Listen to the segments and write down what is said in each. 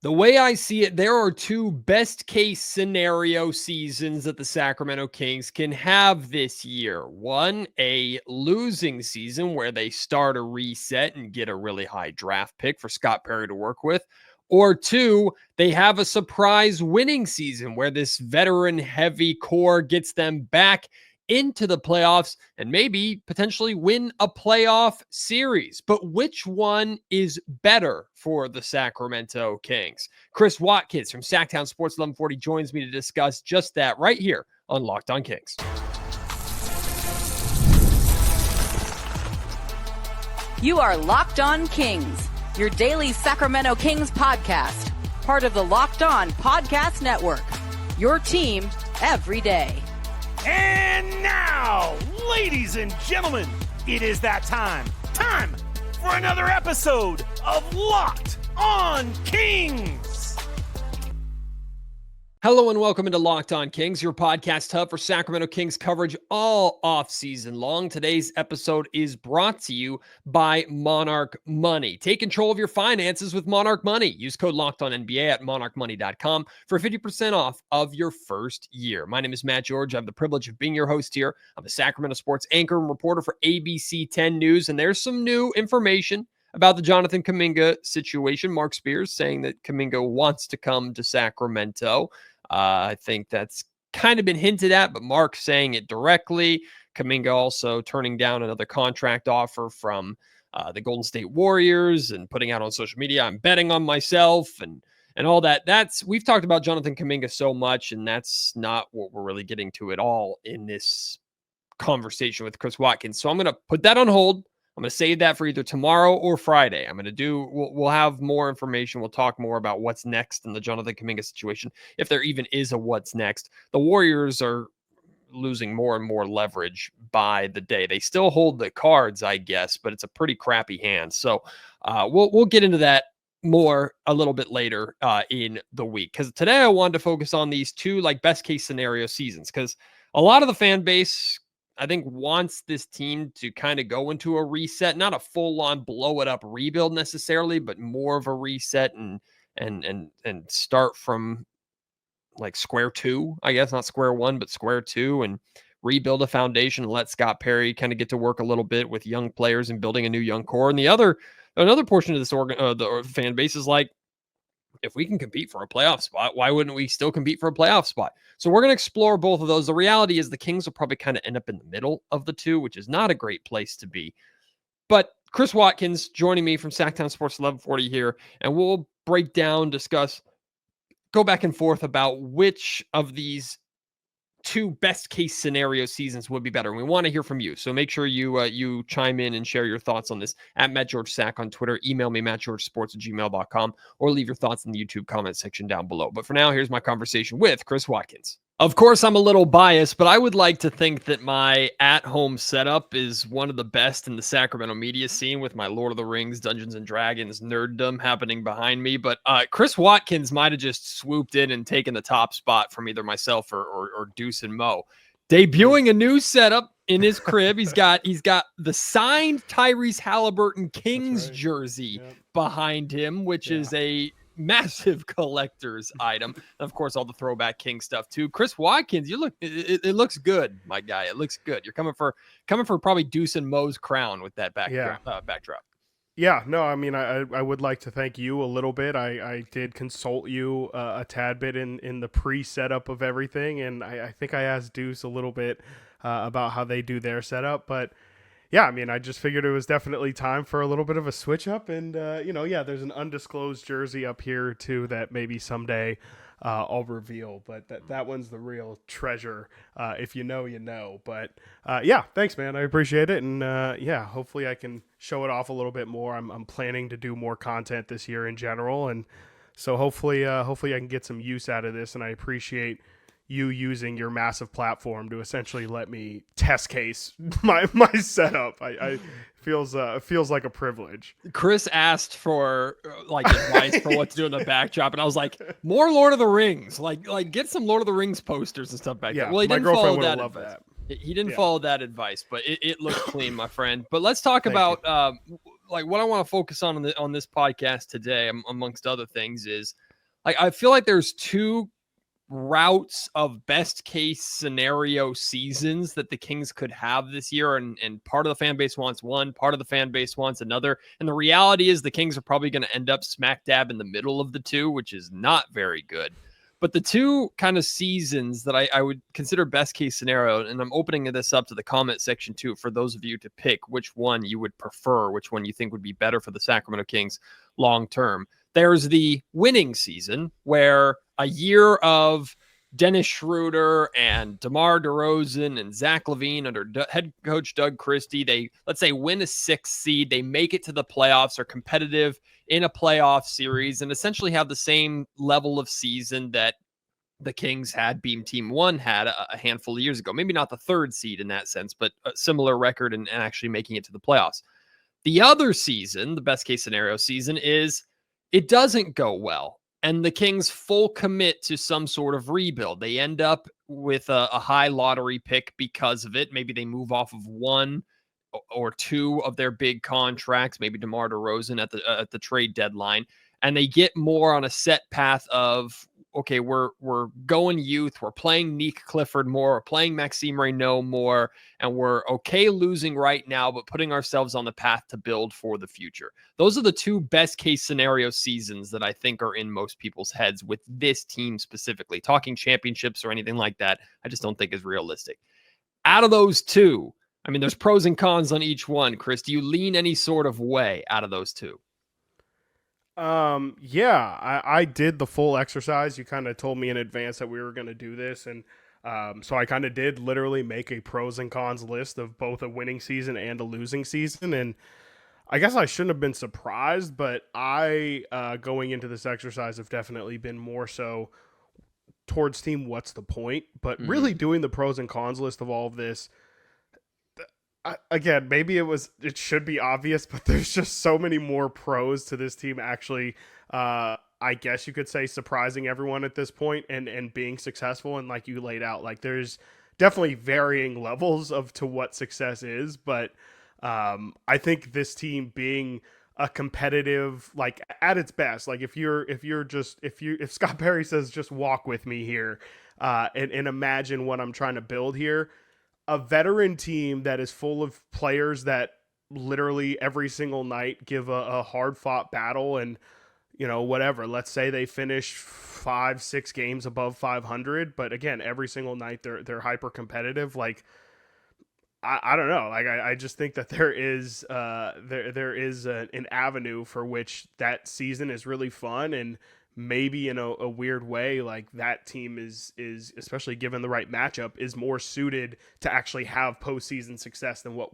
The way I see it, there are two best case scenario seasons that the Sacramento Kings can have this year. One, a losing season where they start a reset and get a really high draft pick for Scott Perry to work with. Or two, they have a surprise winning season where this veteran heavy core gets them back into the playoffs and maybe potentially win a playoff series. But which one is better for the Sacramento Kings? Chris Watkins from SacTown Sports 1140 joins me to discuss just that right here on Locked On Kings. You are Locked On Kings, your daily Sacramento Kings podcast, part of the Locked On Podcast Network, your team every day. And now, ladies and gentlemen, it is that time for another episode of Locked On Kings. Hello and welcome into Locked On Kings, your podcast hub for Sacramento Kings coverage all off-season long. Today's episode is brought to you by Monarch Money. Take control of your finances with Monarch Money. Use code LOCKEDONNBA at monarchmoney.com for 50% off of your first year. My name is Matt George. I have the privilege of being your host here. I'm a Sacramento sports anchor and reporter for ABC 10 News, and there's some new information about the Jonathan Kuminga situation. Mark Spears saying that Kuminga wants to come to Sacramento. I think that's kind of been hinted at, but Mark saying it directly. Kuminga also turning down another contract offer from the Golden State Warriors and putting out on social media, I'm betting on myself and all that. We've talked about Jonathan Kuminga so much, and that's not what we're really getting to at all in this conversation with Chris Watkins. So I'm going to put that on hold. I'm going to save that for either tomorrow or Friday. We'll have more information. We'll talk more about what's next in the Jonathan Kuminga situation, if there even is a what's next. The Warriors are losing more and more leverage by the day. They still hold the cards, I guess, but it's a pretty crappy hand. So we'll get into that more a little bit later in the week. Because today I wanted to focus on these two best case scenario seasons, because a lot of the fan base, I think, wants this team to kind of go into a reset, not a full-on blow it up rebuild necessarily, but more of a reset and start from square two, I guess, not square one, but square two, and rebuild a foundation and let Scott Perry kind of get to work a little bit with young players and building a new young core. And another portion of this the fan base is if we can compete for a playoff spot, why wouldn't we still compete for a playoff spot? So we're going to explore both of those. The reality is the Kings will probably kind of end up in the middle of the two, which is not a great place to be. But Chris Watkins joining me from SacTown Sports 1140 here, and we'll break down, discuss, go back and forth about which of these two best case scenario seasons would be better. And we want to hear from you. So make sure you chime in and share your thoughts on this at MattGeorgeSac on Twitter. Email me, mattgeorgesports@gmail.com, or leave your thoughts in the YouTube comment section down below. But for now, here's my conversation with Chris Watkins. Of course, I'm a little biased, but I would like to think that my at-home setup is one of the best in the Sacramento media scene, with my Lord of the Rings, Dungeons and Dragons nerddom happening behind me. But Chris Watkins might have just swooped in and taken the top spot from either myself or Deuce and Mo. Debuting a new setup in his crib. He's got the signed Tyrese Halliburton Kings jersey behind him, which is a massive collector's item. And of course, all the throwback King stuff too. Chris Watkins, it looks good, my guy. It looks good. You're coming for probably Deuce and Mo's crown with that backdrop. Yeah, no, I mean, I would like to thank you a little bit. I did consult you a tad bit in the pre-setup of everything, and I think I asked Deuce a little bit about how they do their setup, but yeah, I mean, I just figured it was definitely time for a little bit of a switch up, and there's an undisclosed jersey up here too that maybe someday I'll reveal, but that one's the real treasure. If you know, you know. But yeah, thanks, man. I appreciate it, and hopefully I can show it off a little bit more. I'm planning to do more content this year in general, and so hopefully I can get some use out of this, and I appreciate you using your massive platform to essentially let me test case my setup. I feels like a privilege. Chris asked for advice for what to do in the backdrop, and I was like, more Lord of the Rings, like get some Lord of the Rings posters and stuff back there. Well, he didn't follow that advice. He didn't follow that advice, but it looks clean, my friend. But let's talk about what I want to focus on this podcast today, amongst other things, is Like, I feel like there's two routes of best case scenario seasons that the Kings could have this year. And part of the fan base wants one, part of the fan base wants another. And the reality is the Kings are probably going to end up smack dab in the middle of the two, which is not very good. But the two kind of seasons that I would consider best case scenario, and I'm opening this up to the comment section too, for those of you to pick which one you would prefer, which one you think would be better for the Sacramento Kings long term. There's the winning season where a year of Dennis Schroeder and DeMar DeRozan and Zach LaVine under head coach Doug Christie, they, let's say, win a 6th seed, they make it to the playoffs, are competitive in a playoff series, and essentially have the same level of season that the Kings had, Beam Team 1 had a handful of years ago. Maybe not the 3rd seed in that sense, but a similar record and actually making it to the playoffs. The other season, the best case scenario season, is it doesn't go well, and the Kings full commit to some sort of rebuild. They end up with a high lottery pick because of it. Maybe they move off of one or two of their big contracts, maybe DeMar DeRozan at the trade deadline, and they get more on a set path of, okay, we're going youth, we're playing Nick Clifford more, we're playing Maxime Reynaud more, and we're okay losing right now, but putting ourselves on the path to build for the future. Those are the two best case scenario seasons that I think are in most people's heads with this team specifically. Talking championships or anything like that, I just don't think is realistic. Out of those two, I mean, there's pros and cons on each one. Chris, do you lean any sort of way out of those two? Yeah, I did the full exercise. You kind of told me in advance that we were going to do this. And, so I kind of did literally make a pros and cons list of both a winning season and a losing season. And I guess I shouldn't have been surprised, but going into this exercise have definitely been more so towards team what's the point, but really doing the pros and cons list of all of this. Again, maybe it should be obvious, but there's just so many more pros to this team actually, I guess you could say, surprising everyone at this point and being successful. And like you laid out, like there's definitely varying levels to what success is. But I think this team being a competitive, like at its best, like if Scott Perry says, just walk with me here, and imagine what I'm trying to build here. A veteran team that is full of players that literally every single night give a hard fought battle, and whatever, let's say they finish 5-6 games above 500, but again, every single night they're hyper competitive. Like I don't know, like I just think that there is an avenue for which that season is really fun, and maybe in a weird way, like that team is especially given the right matchup, is more suited to actually have postseason success than what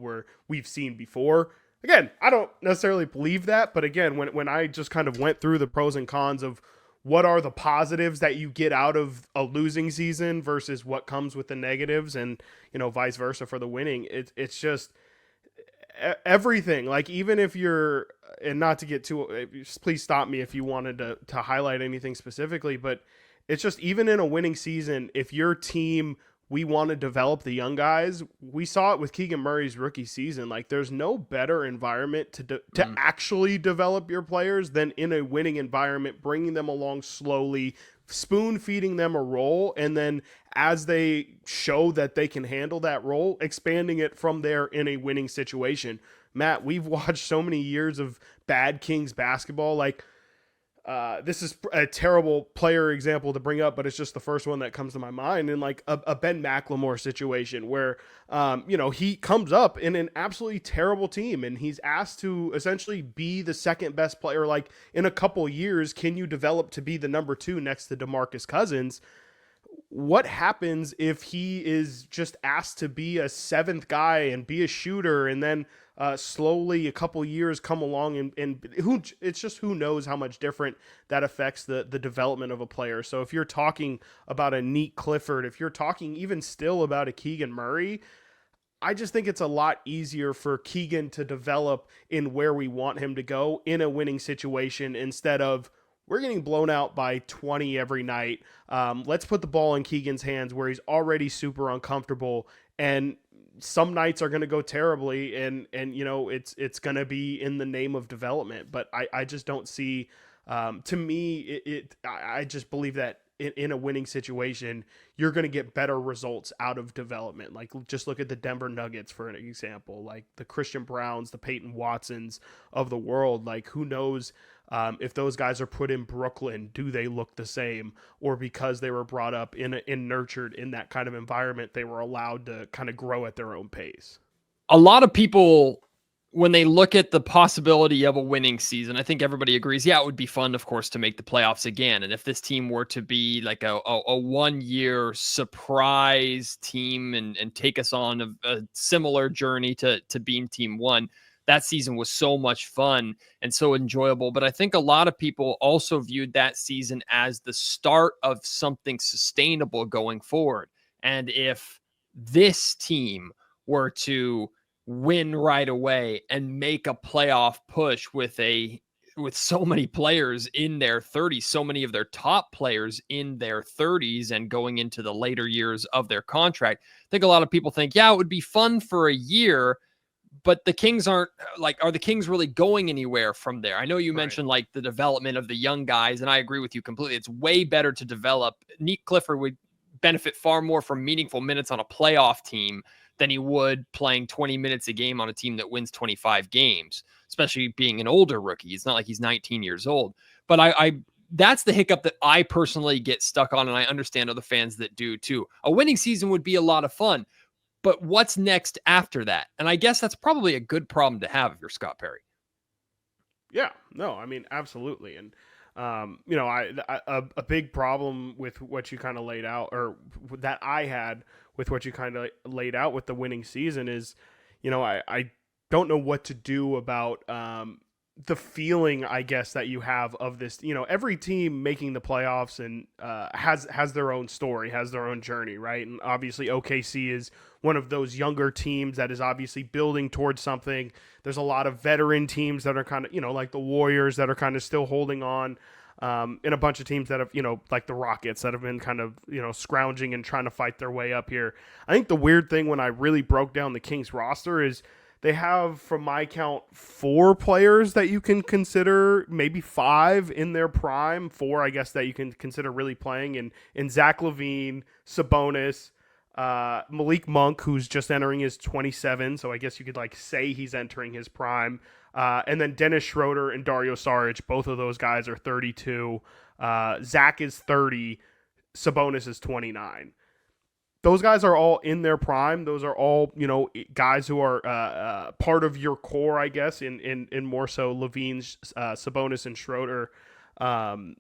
we've seen before. Again, I don't necessarily believe that, but again, when I just kind of went through the pros and cons of what are the positives that you get out of a losing season versus what comes with the negatives, and vice versa for the winning, it's just everything. Like, even if you're, and not to get too, please stop me if you wanted to highlight anything specifically, but it's just, even in a winning season, if your team, we want to develop the young guys, we saw it with Keegan Murray's rookie season. Like, there's no better environment to actually develop your players than in a winning environment, bringing them along slowly, spoon feeding them a role, and then as they show that they can handle that role, expanding it from there in a winning situation. Matt, we've watched so many years of bad Kings basketball. Like, this is a terrible player example to bring up, but it's just the first one that comes to my mind. And like a Ben McLemore situation where, he comes up in an absolutely terrible team and he's asked to essentially be the second best player. Like, in a couple years, can you develop to be the number 2 next to DeMarcus Cousins? What happens if he is just asked to be a 7th guy and be a shooter, and then slowly a couple years come along and who knows how much different that affects the development of a player. So if you're talking about a Nick Clifford, if you're talking even still about a Keegan Murray, I just think it's a lot easier for Keegan to develop in where we want him to go in a winning situation, instead of, we're getting blown out by 20 every night. Let's put the ball in Keegan's hands where he's already super uncomfortable, and some nights are going to go terribly, and it's going to be in the name of development. But I just don't see To me, I just believe that in a winning situation, you're going to get better results out of development. Like, just look at the Denver Nuggets for an example, like the Christian Browns, the Peyton Watsons of the world. Like, who knows if those guys are put in Brooklyn, do they look the same? Or because they were brought up in nurtured in that kind of environment, they were allowed to kind of grow at their own pace. A lot of people, when they look at the possibility of a winning season, I think everybody agrees, yeah, it would be fun, of course, to make the playoffs again. And if this team were to be like a 1 year surprise team and take us on a similar journey to being Team One, that season was so much fun and so enjoyable. But I think a lot of people also viewed that season as the start of something sustainable going forward. And if this team were to win right away and make a playoff push with so many players in their 30s, so many of their top players in their 30s and going into the later years of their contract, I think a lot of people think, yeah, it would be fun for a year, but the Kings aren't like, are the Kings really going anywhere from there? I know you mentioned like the development of the young guys, and I agree with you completely. It's way better to develop. Nick Clifford would benefit far more from meaningful minutes on a playoff team than he would playing 20 minutes a game on a team that wins 25 games, especially being an older rookie. It's not like he's 19 years old. But I that's the hiccup that I personally get stuck on, and I understand other fans that do too. A winning season would be a lot of fun, but what's next after that? And I guess that's probably a good problem to have if you're Scott Perry. Yeah, no, I mean, absolutely. And, you know, a big problem with what you kind of laid out, or that I had with what you kind of laid out with the winning season is, you know, I don't know what to do about the feeling, I guess, that you have of this. You know, every team making the playoffs and has their own story, has their own journey, right? And obviously OKC is one of those younger teams that is obviously building towards something. There's a lot of veteran teams that are kind of, you know, like the Warriors that are kind of still holding on. And a bunch of teams that have, you know, like the Rockets that have been kind of, you know, scrounging and trying to fight their way up here. I think the weird thing when I really broke down the Kings roster is they have, from my count, 4 players that you can consider, maybe 5 in their prime. 4, I guess, that you can consider really playing in Zach LaVine, Sabonis, Malik Monk, who's just entering his 27. So I guess you could like say he's entering his prime. And then Dennis Schroeder and Dario Saric, both of those guys are 32. Zach is 30. Sabonis is 29. Those guys are all in their prime. Those are all, you know, guys who are part of your core, I guess, in more so LaVine, Sabonis, and Schroeder, and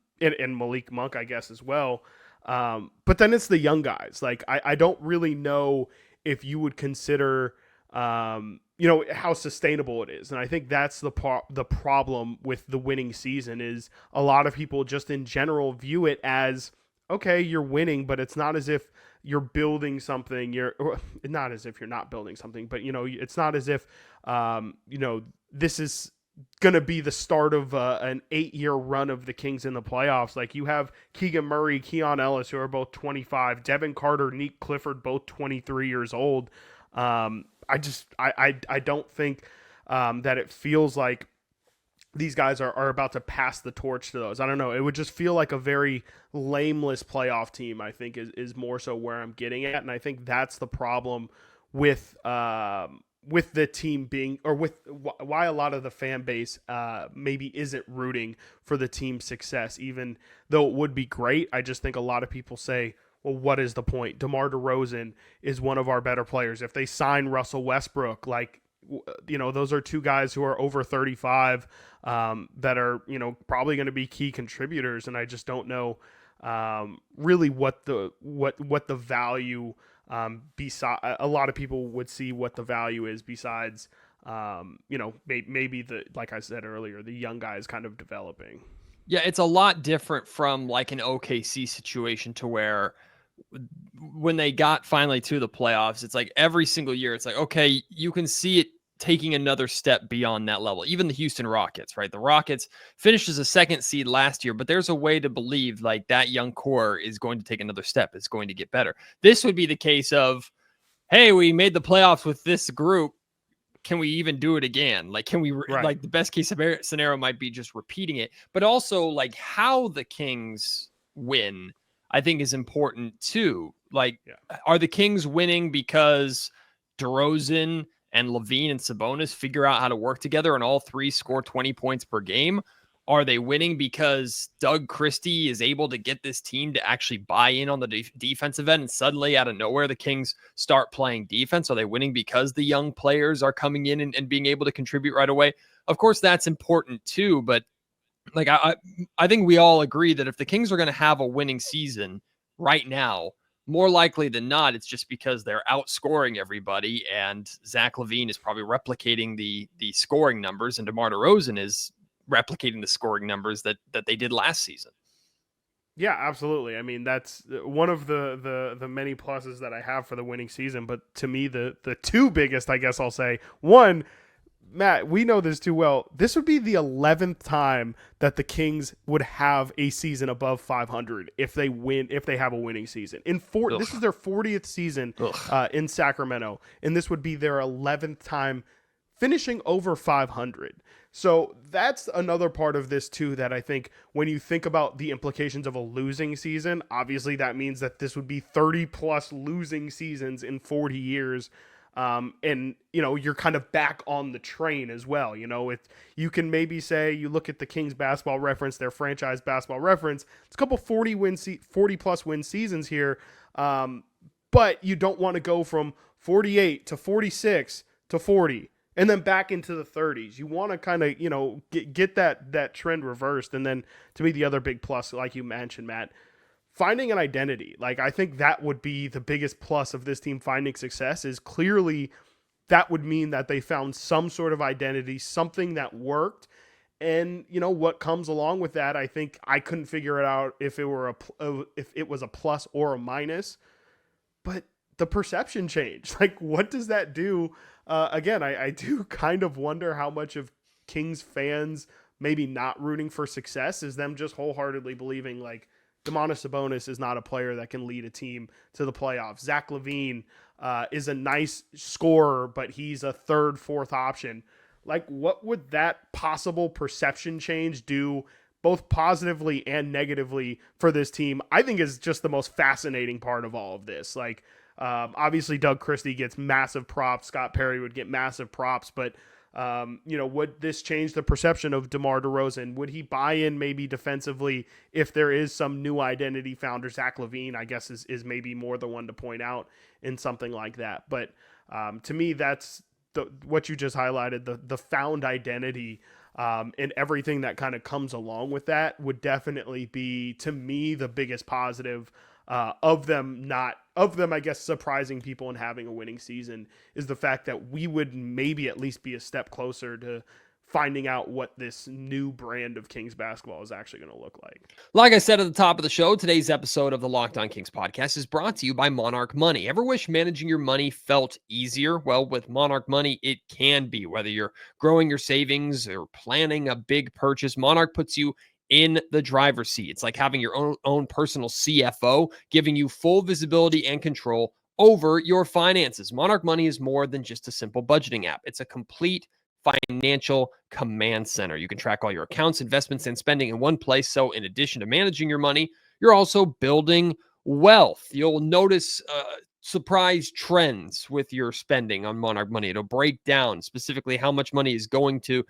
Malik Monk, I guess, as well. But then it's the young guys. Like, I don't really know if you would consider you know, how sustainable it is. And I think that's the problem with the winning season is a lot of people just in general view it as, okay, you're winning, but it's not as if you're building something. Not as if you're not building something, but, you know, it's not as if, you know, this is going to be the start of an 8-year run of the Kings in the playoffs. Like, you have Keegan Murray, Keon Ellis, who are both 25, Devin Carter, Nick Clifford, both 23 years old. I don't think that it feels like these guys are about to pass the torch to those. I don't know. It would just feel like a very lameless playoff team, I think, is more so where I'm getting at. And I think that's the problem with the team being, or with why a lot of the fan base maybe isn't rooting for the team's success, even though it would be great. I just think a lot of people say, well, what is the point? DeMar DeRozan is one of our better players. If they sign Russell Westbrook, like, you know, those are 2 guys who are over 35 that are, you know, probably going to be key contributors. And I just don't know really what the value beside, a lot of people would see what the value is besides, you know, maybe like I said earlier, the young guys kind of developing. Yeah, it's a lot different from like an OKC situation to where when they got finally to the playoffs, it's like every single year, it's like, okay, you can see it taking another step beyond that level. Even the Houston Rockets, right? The Rockets finished as a 2nd seed last year, but there's a way to believe like that young core is going to take another step. It's going to get better. This would be the case of, hey, we made the playoffs with this group. can we even do it again? Like, can we, Right. like, the best case scenario might be just repeating it, but also like how the Kings win, I think is important too. Like, are the Kings winning because DeRozan and Levine and Sabonis figure out how to work together and all three score 20 points per game? Are they winning because Doug Christie is able to get this team to actually buy in on the defensive end, and suddenly out of nowhere, the Kings start playing defense? Are they winning because the young players are coming in and being able to contribute right away? Of course, that's important too. But like, I think we all agree that if the Kings are going to have a winning season right now, more likely than not, it's just because they're outscoring everybody, and Zach LaVine is probably replicating the scoring numbers, and DeMar DeRozan is replicating the scoring numbers that they did last season. Yeah, absolutely. I mean, that's one of the many pluses that I have for the winning season. But to me, the two biggest, I guess I'll say, one, Matt, we know this too well. This would be the 11th time that the Kings would have a season above 500 if they have a winning season. This is their 40th season in Sacramento, and this would be their 11th time finishing over 500. So that's another part of this too, that I think when you think about the implications of a losing season, obviously that means that this would be 30 plus losing seasons in 40 years. And you're kind of back on the train as well. You can maybe say, you look at the Kings basketball reference, their franchise basketball reference, it's a couple 40 plus win seasons here. But you don't want to go from 48 to 46 to 40 and then back into the 30s. You want to kind of, get that trend reversed. And then to me, the other big plus, like you mentioned, Matt, finding an identity. Like, I think that would be the biggest plus of this team finding success, is clearly that would mean that they found some sort of identity, something that worked. And what comes along with that, I think I couldn't figure it out if it was a plus or a minus, but the perception change. Like, what does that do? Again, I do kind of wonder how much of Kings fans maybe not rooting for success is them just wholeheartedly believing like Domantas Sabonis is not a player that can lead a team to the playoffs. Zach LaVine is a nice scorer, but he's a third, fourth option. Like, what would that possible perception change do, both positively and negatively, for this team? I think is just the most fascinating part of all of this. Like, obviously Doug Christie gets massive props. Scott Perry would get massive props, but would this change the perception of DeMar DeRozan? Would he buy in maybe defensively if there is some new identity found? Or Zach LaVine, I guess, is maybe more the one to point out in something like that. But to me, that's what you just highlighted, the found identity and everything that kind of comes along with that would definitely be, to me, the biggest positive of them, I guess, surprising people and having a winning season, is the fact that we would maybe at least be a step closer to finding out what this new brand of Kings basketball is actually going to look like. Like I said at the top of the show, today's episode of the Locked On Kings podcast is brought to you by Monarch Money. Ever wish managing your money felt easier? Well, with Monarch Money, it can be. Whether you're growing your savings or planning a big purchase, Monarch puts you in the driver's seat. It's like having your own personal CFO, giving you full visibility and control over your finances. Monarch Money is more than just a simple budgeting app. It's a complete financial command center. You can track all your accounts, investments, and spending in one place. So in addition to managing your money, you're also building wealth. You'll notice surprise trends with your spending on Monarch Money. It'll break down specifically how much money is going to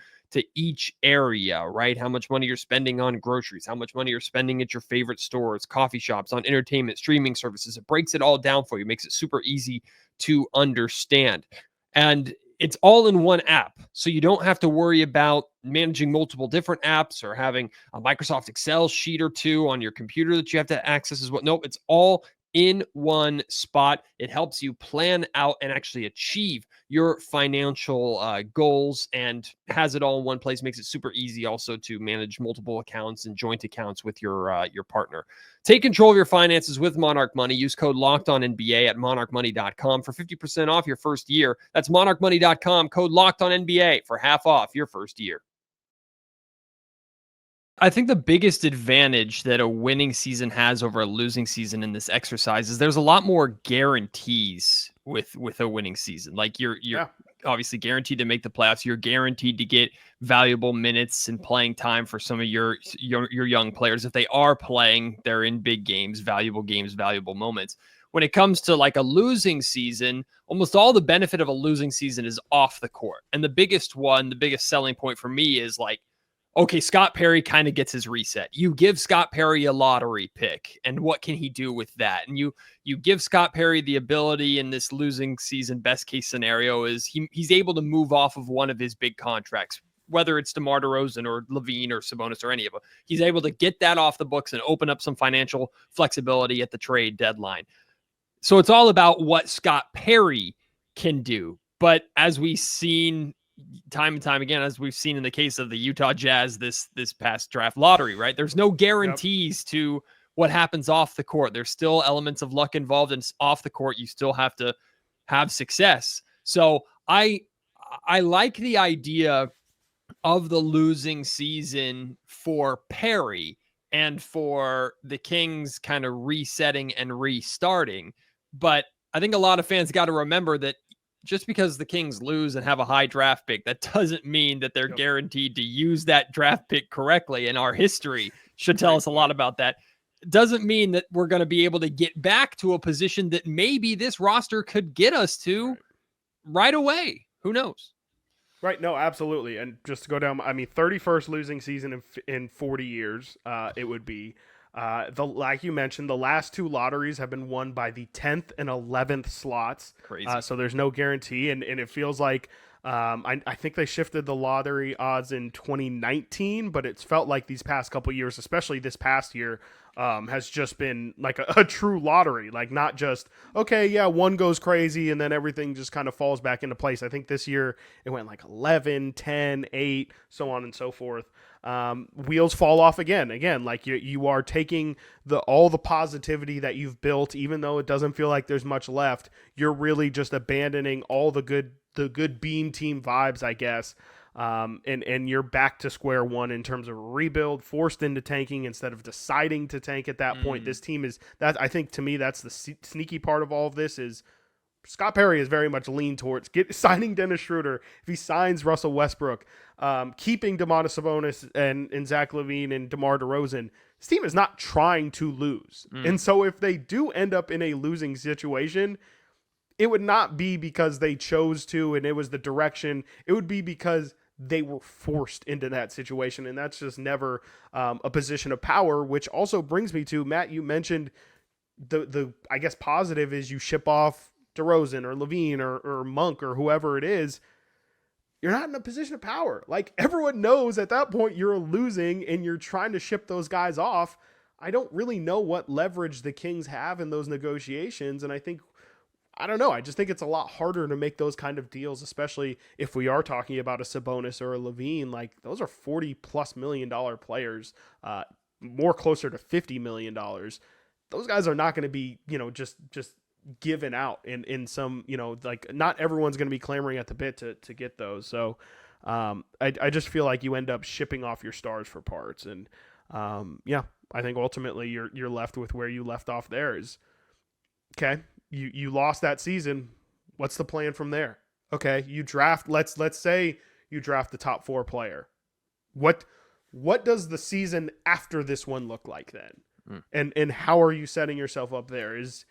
each area, right? How much money you're spending on groceries, how much money you're spending at your favorite stores, coffee shops, on entertainment, streaming services. It breaks it all down for you, makes it super easy to understand. And it's all in one app. So you don't have to worry about managing multiple different apps or having a Microsoft Excel sheet or two on your computer that you have to access as well. Nope, it's all in one spot. It helps you plan out and actually achieve your financial goals, and has it all in one place. Makes it super easy also to manage multiple accounts and joint accounts with your partner. Take control of your finances with Monarch Money. Use code LOCKEDONNBA at monarchmoney.com for 50% off your first year. That's monarchmoney.com, code LOCKEDONNBA for half off your first year. I think the biggest advantage that a winning season has over a losing season in this exercise is there's a lot more guarantees with a winning season. Like you're obviously guaranteed to make the playoffs. You're guaranteed to get valuable minutes and playing time for some of your young players. If they are playing, they're in big games, valuable moments. When it comes to like a losing season, almost all the benefit of a losing season is off the court. And the biggest selling point for me is like, okay, Scott Perry kind of gets his reset. You give Scott Perry a lottery pick, and what can he do with that? And you give Scott Perry the ability in this losing season, best case scenario is he's able to move off of one of his big contracts, whether it's DeMar DeRozan or Levine or Sabonis or any of them. He's able to get that off the books and open up some financial flexibility at the trade deadline. So it's all about what Scott Perry can do. But as we've seen time and time again, as we've seen in the case of the Utah Jazz this past draft lottery, right? There's no guarantees to what happens off the court. There's still elements of luck involved, and off the court, you still have to have success. So I like the idea of the losing season for Perry and for the Kings kind of resetting and restarting. But I think a lot of fans got to remember that just because the Kings lose and have a high draft pick, that doesn't mean that they're guaranteed to use that draft pick correctly. And our history should tell us a lot about that. It doesn't mean that we're going to be able to get back to a position that maybe this roster could get us to right away. Who knows? Right. No, absolutely. And just to go down, 31st losing season in 40 years, it would be. Like you mentioned, the last two lotteries have been won by the 10th and 11th slots. Crazy. So there's no guarantee. And it feels like I think they shifted the lottery odds in 2019, but it's felt like these past couple years, especially this past year, has just been like a true lottery. Like not just, okay, yeah, one goes crazy and then everything just kind of falls back into place. I think this year it went like 11, 10, 8, so on and so forth. Wheels fall off again, like you are taking all the positivity that you've built, even though it doesn't feel like there's much left. You're really just abandoning all the good beam team vibes, I guess. And you're back to square one in terms of rebuild, forced into tanking instead of deciding to tank at that point. This team is that, I think to me, that's the sneaky part of all of this is Scott Perry is very much leaned towards signing Dennis Schroeder. If he signs Russell Westbrook, keeping Domantas Sabonis and Zach LaVine and DeMar DeRozan, this team is not trying to lose. And so if they do end up in a losing situation, it would not be because they chose to and it was the direction. It would be because they were forced into that situation. And that's just never a position of power, which also brings me to, Matt, you mentioned the I guess positive is you ship off DeRozan or Levine or Monk or whoever it is. You're not in a position of power. Like everyone knows at that point you're losing and you're trying to ship those guys off. I don't really know what leverage the Kings have in those negotiations. And I don't know. I just think it's a lot harder to make those kind of deals, especially if we are talking about a Sabonis or a Levine. Like those are $40+ million players, more closer to $50 million. Those guys are not going to be, just given out in some, like not everyone's going to be clamoring at the bit to get those. So I just feel like you end up shipping off your stars for parts. And I think ultimately you're left with where you left off there is, okay, you lost that season. What's the plan from there? Okay, you draft, let's say you draft the top 4 player. What does the season after this one look like then? And how are you setting yourself up there? Is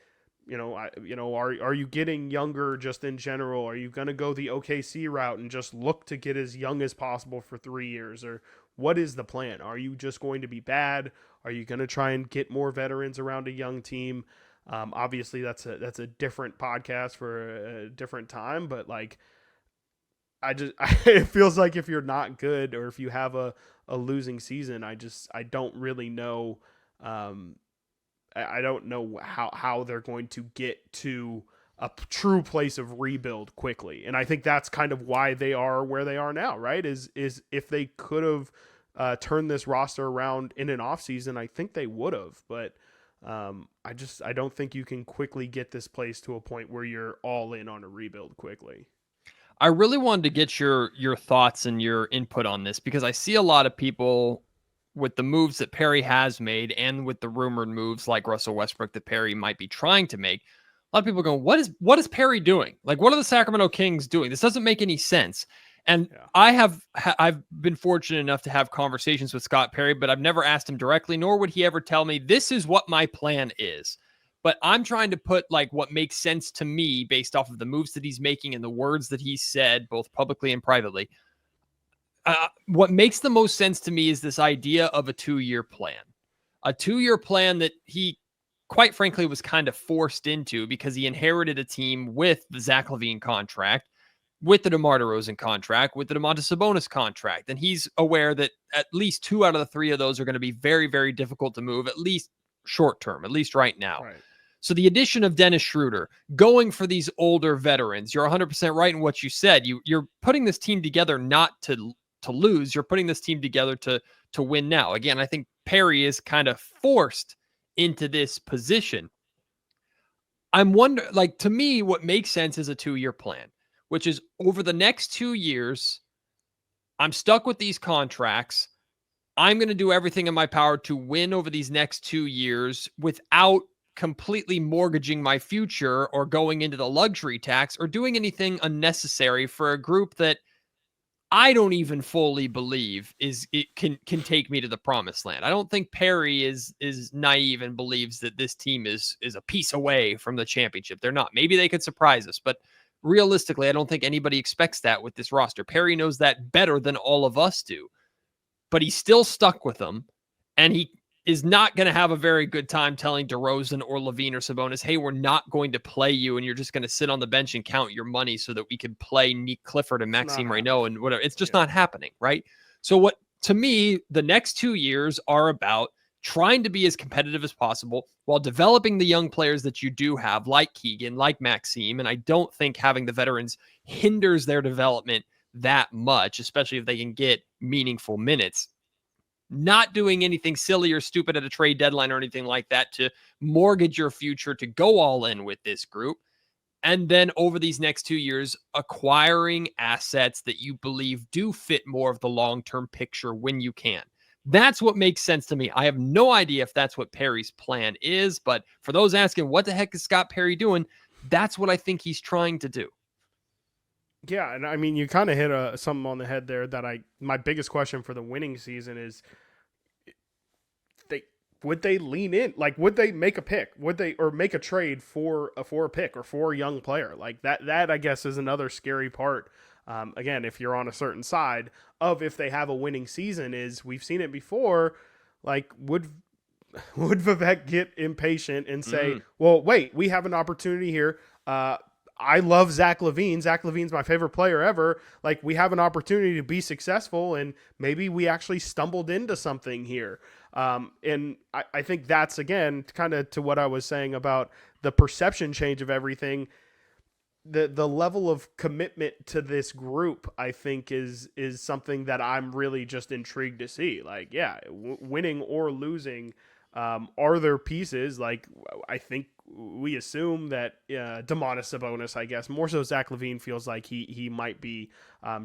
are you getting younger just in general? Are you going to go the OKC route and just look to get as young as possible for 3 years? Or what is the plan? Are you just going to be bad? Are you going to try and get more veterans around a young team? Obviously that's a different podcast for a different time, but like, it feels like if you're not good or if you have a losing season, I don't really know. I don't know how they're going to get to a true place of rebuild quickly. And I think that's kind of why they are where they are now, right? Is if they could have turned this roster around in an offseason, I think they would have. But I don't think you can quickly get this place to a point where you're all in on a rebuild quickly. I really wanted to get your thoughts and your input on this because I see a lot of people with the moves that Perry has made and with the rumored moves like Russell Westbrook that Perry might be trying to make, A lot of people are going, what is Perry doing? Like, what are the Sacramento Kings doing? This doesn't make any sense. And I've been fortunate enough to have conversations with Scott Perry, but I've never asked him directly, nor would he ever tell me this is what my plan is. But I'm trying to put like what makes sense to me based off of the moves that he's making and the words that he said, both publicly and privately. What makes the most sense to me is this idea of a 2-year plan, a 2-year plan that he, quite frankly, was kind of forced into because he inherited a team with the Zach LaVine contract, with the DeMar DeRozan contract, with the Domantas Sabonis contract. And he's aware that at least 2 out of the 3 of those are going to be very, very difficult to move, at least short term, at least right now. Right. So the addition of Dennis Schroeder, going for these older veterans, you're 100% right in what you said. You're putting this team together not to lose. You're putting this team together to win now. Again, I think Perry is kind of forced into this position. I'm wondering, like, to me, what makes sense is a 2-year plan, which is over the next 2 years, I'm stuck with these contracts. I'm going to do everything in my power to win over these next 2 years without completely mortgaging my future or going into the luxury tax or doing anything unnecessary for a group that I don't even fully believe can take me to the promised land. I don't think Perry is naive and believes that this team is a piece away from the championship. They're not. Maybe they could surprise us, but realistically, I don't think anybody expects that with this roster. Perry knows that better than all of us do, but he's still stuck with them, and he is not going to have a very good time telling DeRozan or LaVine or Sabonis, hey, we're not going to play you, and you're just going to sit on the bench and count your money so that we can play Nick Clifford and Maxime Reynaud and whatever. It's just not happening, right? So what, to me, the next 2 years are about trying to be as competitive as possible while developing the young players that you do have, like Keegan, like Maxime. And I don't think having the veterans hinders their development that much, especially if they can get meaningful minutes. Not doing anything silly or stupid at a trade deadline or anything like that to mortgage your future, to go all in with this group. And then over these next 2 years, acquiring assets that you believe do fit more of the long-term picture when you can. That's what makes sense to me. I have no idea if that's what Perry's plan is, but for those asking, what the heck is Scott Perry doing? That's what I think he's trying to do. Yeah, and I mean, you kind of hit something on the head there that my biggest question for the winning season is, would they lean in? Like, would they make a pick? Would they, or make a trade for a pick or for a young player? Like that I guess is another scary part. Again, if you're on a certain side of, if they have a winning season, is we've seen it before. Like, would Vivek get impatient and say, well, wait, we have an opportunity here. I love Zach LaVine. Zach LaVine's my favorite player ever. Like, we have an opportunity to be successful, and maybe we actually stumbled into something here. And I think that's, again, kind of to what I was saying about the perception change of everything. The level of commitment to this group, I think, is something that I'm really just intrigued to see. Like, yeah, winning or losing, are there pieces? Like, I think we assume that Domantas Sabonis, I guess, more so Zach LaVine, feels like he might be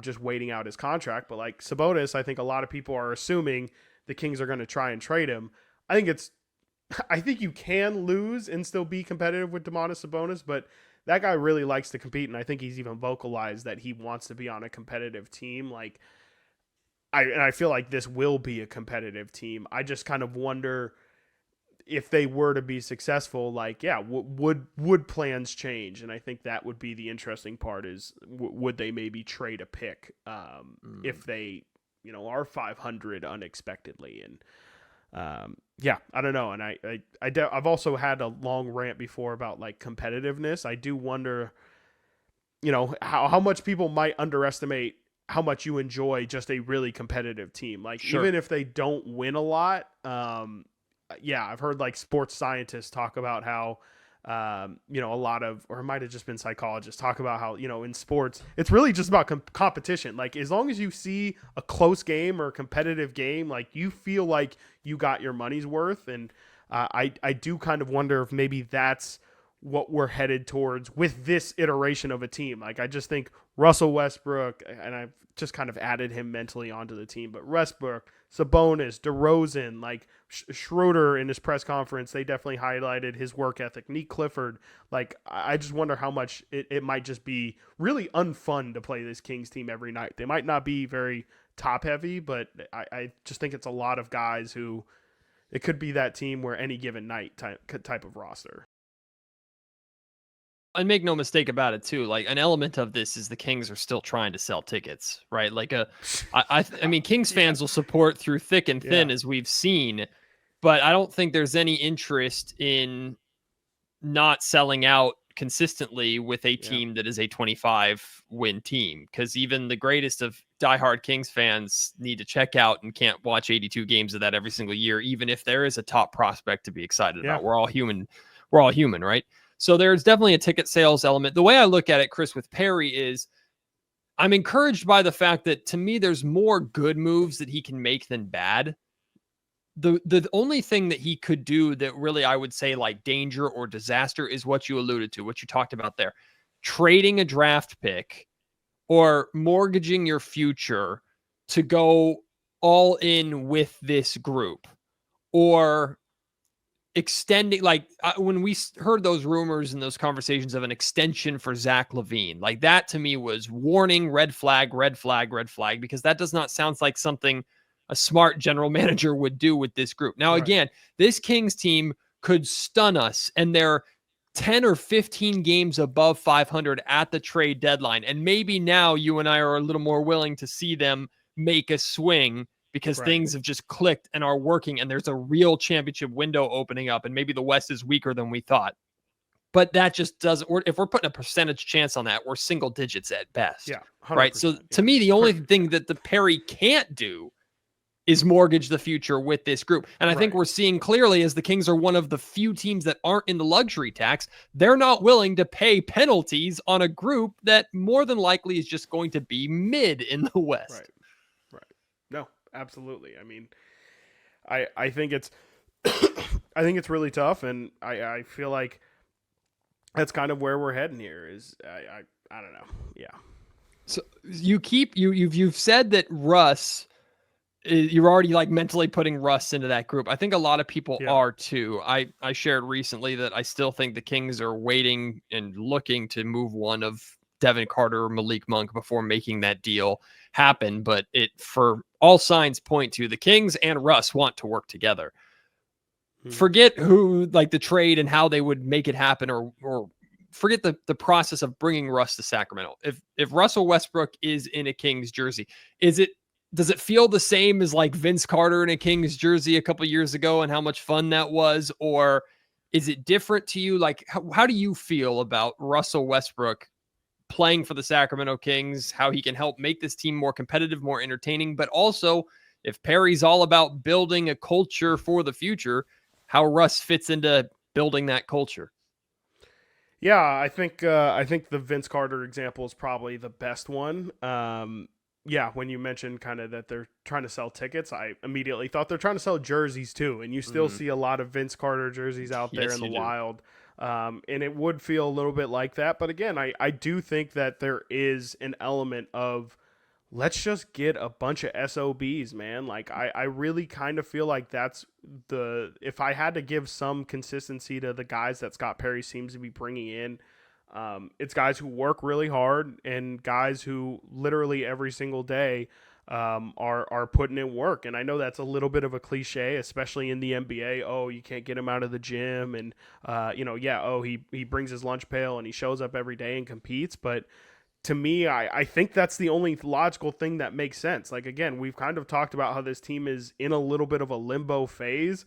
just waiting out his contract. But like Sabonis, I think a lot of people are assuming the Kings are going to try and trade him. I think you can lose and still be competitive with Domantas Sabonis, but that guy really likes to compete, and I think he's even vocalized that he wants to be on a competitive team. Like, I feel like this will be a competitive team. I just kind of wonder if they were to be successful, like, yeah, would plans change? And I think that would be the interesting part is, would they maybe trade a pick if they, are 500 unexpectedly? And yeah, I don't know. And I've also had a long rant before about like competitiveness. I do wonder, how much people might underestimate how much you enjoy just a really competitive team. Like, even if they don't win a lot, yeah, I've heard like sports scientists talk about how, a lot of, or it might have just been psychologists talk about how, in sports, it's really just about competition. Like, as long as you see a close game or a competitive game, like, you feel like you got your money's worth. And I do kind of wonder if maybe that's what we're headed towards with this iteration of a team. Like, I just think Russell Westbrook, and I've just kind of added him mentally onto the team, but Westbrook, Sabonis, DeRozan, like Schroeder in his press conference, they definitely highlighted his work ethic. Nick Clifford, like, I just wonder how much it might just be really unfun to play this Kings team every night. They might not be very top heavy, but I just think it's a lot of guys who it could be that team where any given night type of roster. And make no mistake about it too. Like, an element of this is the Kings are still trying to sell tickets, right? Like, I mean, Kings fans will support through thick and thin, as we've seen, but I don't think there's any interest in not selling out consistently with a team that is a 25 win team. Because even the greatest of diehard Kings fans need to check out and can't watch 82 games of that every single year, even if there is a top prospect to be excited about. We're all human. We're all human, right? So there's definitely a ticket sales element. The way I look at it, Chris, with Perry is I'm encouraged by the fact that, to me, there's more good moves that he can make than bad. The only thing that he could do that really I would say like danger or disaster is what you alluded to, what you talked about there. Trading a draft pick or mortgaging your future to go all in with this group, or extending, like when we heard those rumors and those conversations of an extension for Zach LaVine, like that to me was warning, red flag, because that does not sound like something a smart general manager would do with this group. Now, again, this Kings team could stun us, and they're 10 or 15 games above 500 at the trade deadline. And maybe now you and I are a little more willing to see them make a swing because things have just clicked and are working, and there's a real championship window opening up, and maybe the West is weaker than we thought. But that just doesn't work. If we're putting a percentage chance on that, we're single digits at best. Yeah. Right. So to me, the only thing that the Perry can't do is mortgage the future with this group. And I think we're seeing clearly, as the Kings are one of the few teams that aren't in the luxury tax, they're not willing to pay penalties on a group that more than likely is just going to be mid in the West. Right. No, absolutely. I mean, I think it's I think it's really tough, and I feel like that's kind of where we're heading here. Is I don't know. Yeah. So you've said that Russ, you're already like mentally putting Russ into that group. I think a lot of people are too. I shared recently that I still think the Kings are waiting and looking to move one of Devin Carter or Malik Monk before making that deal happen. But it, for all signs point to, the Kings and Russ want to work together. Forget who, like the trade and how they would make it happen, or forget the process of bringing Russ to Sacramento. If Russell Westbrook is in a Kings jersey, does it feel the same as like Vince Carter in a Kings jersey a couple years ago and how much fun that was? Or is it different to you? Like, how do you feel about Russell Westbrook playing for the Sacramento Kings, how he can help make this team more competitive, more entertaining, but also if Perry's all about building a culture for the future, how Russ fits into building that culture? Yeah, I think the Vince Carter example is probably the best one. Yeah, when you mentioned kind of that they're trying to sell tickets, I immediately thought they're trying to sell jerseys too, and you still see a lot of Vince Carter jerseys out there in the wild. And it would feel a little bit like that. But again, I do think that there is an element of let's just get a bunch of SOBs, man. Like, I really kind of feel like that's if I had to give some consistency to the guys that Scott Perry seems to be bringing in, it's guys who work really hard and guys who literally every single day are putting in work. And I know that's a little bit of a cliche, especially in the NBA. Oh, you can't get him out of the gym. And, he brings his lunch pail and he shows up every day and competes. But to me, I think that's the only logical thing that makes sense. Like, again, we've kind of talked about how this team is in a little bit of a limbo phase.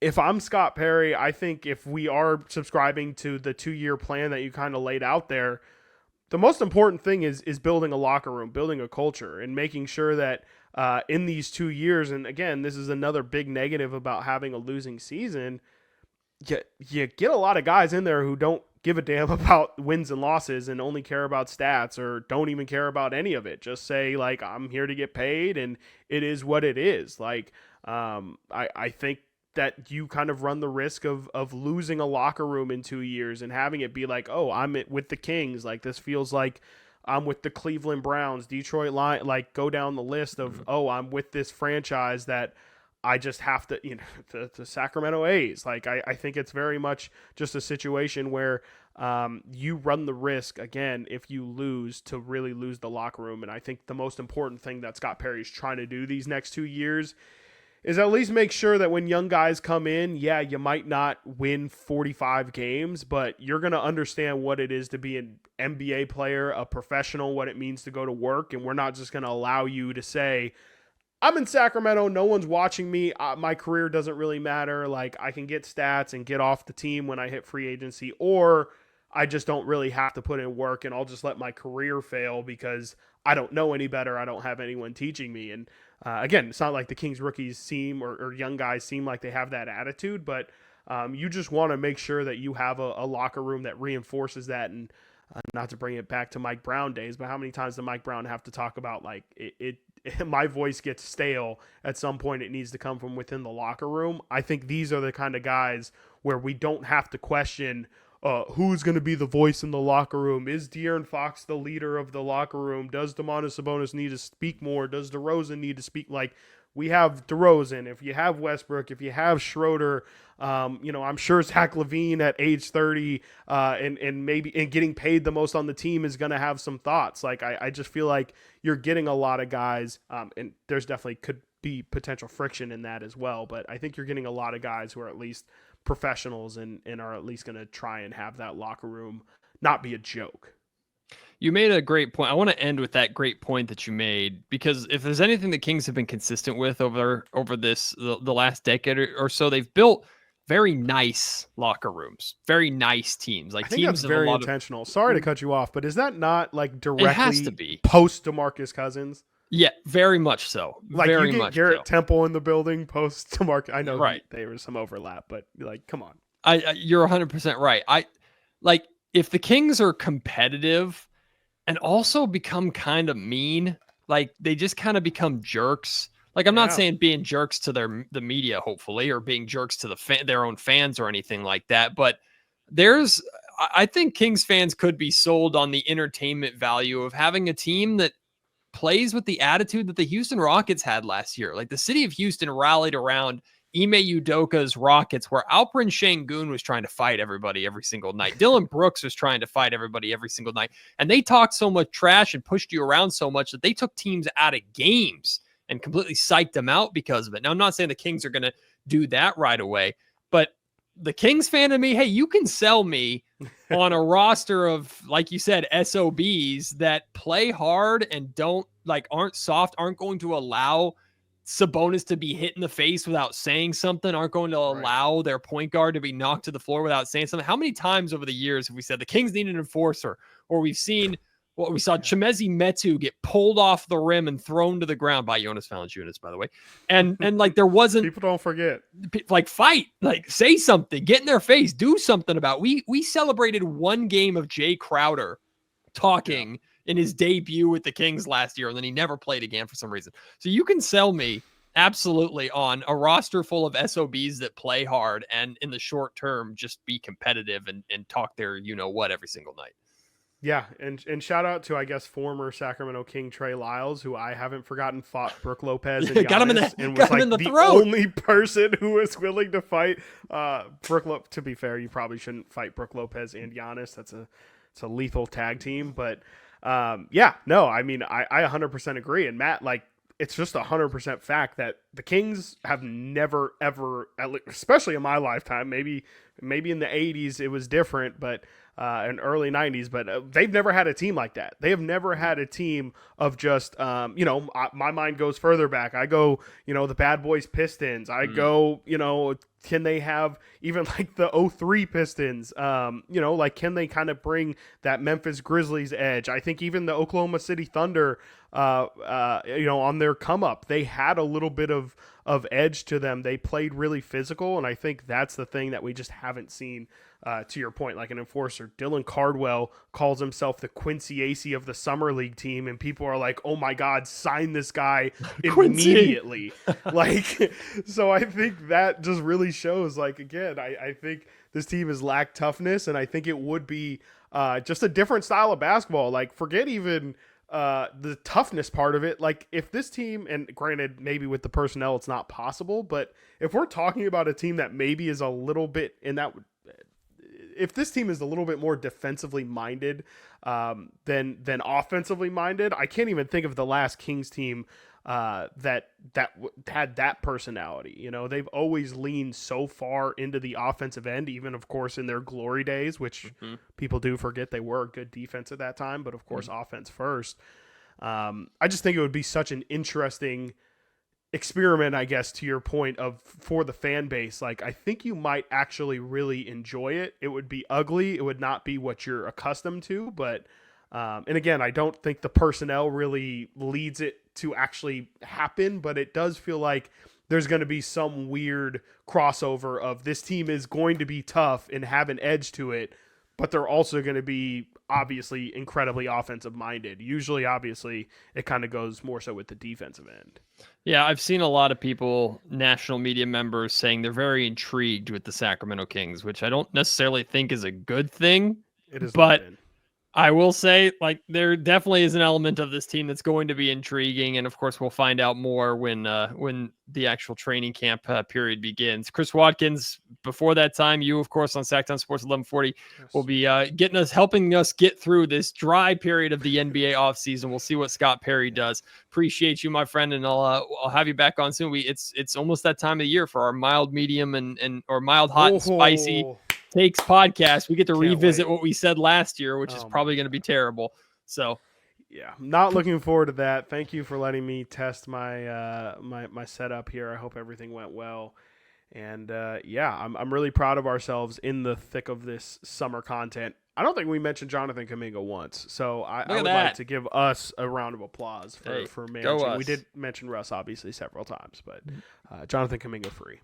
If I'm Scott Perry, I think if we are subscribing to the 2-year plan that you kind of laid out there, the most important thing is building a locker room, building a culture, and making sure that in these 2 years, and again, this is another big negative about having a losing season, you get a lot of guys in there who don't give a damn about wins and losses and only care about stats, or don't even care about any of it. Just say, like, I'm here to get paid and it is what it is. Like, I think that you kind of run the risk of losing a locker room in 2 years and having it be like, oh, I'm with the Kings. Like, this feels like I'm with the Cleveland Browns, Detroit Lions, like go down the list of, oh, I'm with this franchise that I just have to, the Sacramento A's. Like, I think it's very much just a situation where you run the risk, again, if you lose, to really lose the locker room. And I think the most important thing that Scott Perry's trying to do these next 2 years is at least make sure that when young guys come in, yeah, you might not win 45 games, but you're going to understand what it is to be an NBA player, a professional, what it means to go to work. And we're not just going to allow you to say, I'm in Sacramento, no one's watching me, my career doesn't really matter, like I can get stats and get off the team when I hit free agency, or I just don't really have to put in work and I'll just let my career fail because I don't know any better, I don't have anyone teaching me. And again, it's not like the Kings rookies seem or young guys seem like they have that attitude, but you just want to make sure that you have a locker room that reinforces that. And not to bring it back to Mike Brown days, but how many times did Mike Brown have to talk about like my voice gets stale at some point, it needs to come from within the locker room. I think these are the kind of guys where we don't have to question who's going to be the voice in the locker room. Is De'Aaron Fox the leader of the locker room? Does Domantas Sabonis need to speak more? Does DeRozan need to speak? Like, we have DeRozan, if you have Westbrook, if you have Schroeder, I'm sure Zach LaVine at age 30 and getting paid the most on the team is going to have some thoughts. Like, I just feel like you're getting a lot of guys, and there's definitely could be potential friction in that as well. But I think you're getting a lot of guys who are at least professionals and are at least going to try and have that locker room not be a joke. You made a great point. I want to end with that great point that you made, because if there's anything the Kings have been consistent with over the last decade or so, they've built very nice locker rooms, very nice teams. Like, I think teams that's very intentional. Sorry to cut you off, but is that not like directly it has to be post DeMarcus Cousins? Yeah, very much so. Like, very you get much Garrett so. Temple in the building post DeMarcus. I know right. There was some overlap, but like, come on. You're 100% right. If the Kings are competitive and also become kind of mean, like they just kind of become jerks. Like, I'm not saying being jerks to the media, hopefully, or being jerks to their own fans or anything like that. But I think Kings fans could be sold on the entertainment value of having a team that plays with the attitude that the Houston Rockets had last year. Like, the city of Houston rallied around Ime Udoka's Rockets, where Alperen Şengün was trying to fight everybody every single night. Dylan Brooks was trying to fight everybody every single night. And they talked so much trash and pushed you around so much that they took teams out of games and completely psyched them out because of it. Now, I'm not saying the Kings are going to do that right away, but the Kings fan of me, hey, you can sell me on a roster of, like you said, SOBs that play hard and aren't soft, aren't going to allow Sabonis to be hit in the face without saying something, aren't going to allow their point guard to be knocked to the floor without saying something. How many times over the years have we said the Kings need an enforcer, or we saw Chimezie Metu get pulled off the rim and thrown to the ground by Jonas Valanciunas, by the way. And like, there wasn't, people don't forget, like, fight, like, say something, get in their face, do something about it. We celebrated one game of Jay Crowder talking in his debut with the Kings last year, and then he never played again for some reason. So you can sell me absolutely on a roster full of SOBs that play hard and in the short term just be competitive and talk their what every single night. Yeah, and shout out to, I guess, former Sacramento King Trey Lyles, who I haven't forgotten fought Brook Lopez and Giannis, got him and was like the throat. only person who was willing to fight Brook. To be fair, you probably shouldn't fight Brook Lopez and Giannis. It's a lethal tag team, but I mean, I 100% agree. And Matt, like, it's just 100% fact that the Kings have never, ever, especially in my lifetime, maybe in the 80s it was different, but in early 90s, but they've never had a team like that. They have never had a team of just, my mind goes further back. I go, the Bad Boys Pistons. I go, can they have even like the 03 Pistons? Like, can they kind of bring that Memphis Grizzlies edge? I think even the Oklahoma City Thunder, on their come up, they had a little bit of of edge to them. They played really physical, and I think that's the thing that we just haven't seen, to your point, like an enforcer. Dylan Cardwell calls himself the Quincy Acey of the Summer League team, and people are like, oh my God, sign this guy immediately. Like, so I think that just really shows, like, again, I think this team has lacked toughness, and I think it would be just a different style of basketball. Like, forget even the toughness part of it. Like, if this team, and granted, maybe with the personnel it's not possible, but if we're talking about a team that maybe is a little bit in that, if this team is a little bit more defensively minded than offensively minded, I can't even think of the last Kings team that had that personality. You know, they've always leaned so far into the offensive end, even of course in their glory days, which people do forget they were a good defense at that time, but of course offense first. I just think it would be such an interesting experiment, I guess, to your point of for the fan base. Like, I think you might actually really enjoy it. It would be ugly. It would not be what you're accustomed to, but and again, I don't think the personnel really leads it to actually happen, but it does feel like there's going to be some weird crossover of this team is going to be tough and have an edge to it, but they're also going to be obviously incredibly offensive minded. Usually, obviously, it kind of goes more so with the defensive end. Yeah, I've seen a lot of people, national media members, saying they're very intrigued with the Sacramento Kings, which I don't necessarily think is a good thing. It is, but I will say, like, there definitely is an element of this team that's going to be intriguing, and of course, we'll find out more when the actual training camp period begins. Chris Watkins, before that time, you, of course, on SacTown Sports 1140, will be helping us get through this dry period of the NBA offseason. We'll see what Scott Perry does. Appreciate you, my friend, and I'll have you back on soon. It's almost that time of year for our mild, medium, or mild, hot, and spicy takes podcast. We get to revisit what we said last year, which is probably going to be terrible. So yeah, I'm not looking forward to that. Thank you for letting me test my my setup here. I hope everything went well. And I'm really proud of ourselves in the thick of this summer content. I don't think we mentioned Jonathan Kuminga once, so I would like to give us a round of applause for managing. We did mention Russ obviously several times, but Jonathan Kuminga free.